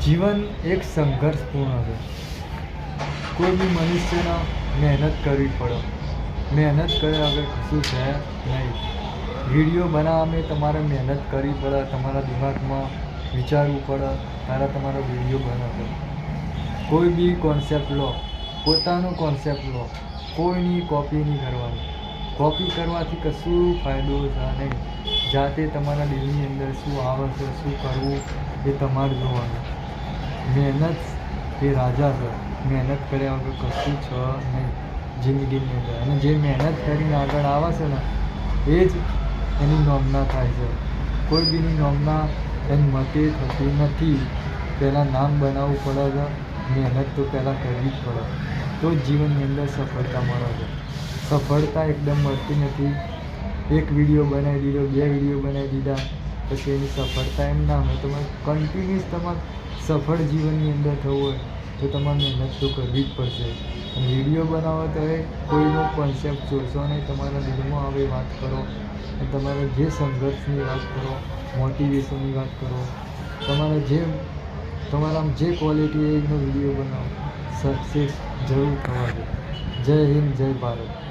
જીવન એક સંઘર્ષપૂર્ણ છે. કોઈ બી મનુષ્યને મહેનત કરવી પડે. મહેનત કર્યા વગર કશું છે નહીં. વિડીયો બનાવવામાં તમારે મહેનત કરવી પડે. તમારા દિમાગમાં વિચારવું પડે ત્યારે તમારો વિડીયો બનાવો. કોઈ બી કોન્સેપ્ટ લો, પોતાનો કોન્સેપ્ટ લો, કોઈની કોપી નહીં કરવાની. કોપી કરવાથી કશું ફાયદો છે નહીં. જાતે તમારા દિલની અંદર શું આવે છે, શું કરવું એ તમારે જોવાનું. મહેનત એ રાજા છે. મહેનત કર્યા વગર કશું છે નહીં જિંદગીની અંદર. અને જે મહેનત કરીને આગળ આવે છે ને એ જ એની નોમના થાય છે. કોઈ બીની નોમના એની મતે થતી નથી. પહેલાં નામ બનાવવું પડે છે. મહેનત તો પહેલાં કરવી જ પડે તો જ જીવનની અંદર સફળતા મળે છે. સફળતા એકદમ મળતી નથી. એક વિડીયો બનાવી દીધો, 2 વિડીયો બનાવી દીધા પછી એની સફળતા એમ ના હોય. તમારે કન્ટિન્યુઅસ તમારે સફળ જીવનની અંદર થવું હોય તો તમારે મહેનત તો કરવી જ પડશે. અને વિડીયો બનાવો તો એ કોઈનો કોન્સેપ્ટ જોશો નહીં. તમારા દિલમાં આવે વાત કરો અને તમારે જે સંઘર્ષની વાત કરો, મોટિવેશનની વાત કરો, તમારામાં જે ક્વોલિટી એનો વિડીયો બનાવો. સક્સેસ જરૂર થવા દે. જય હિન્દ, જય ભારત.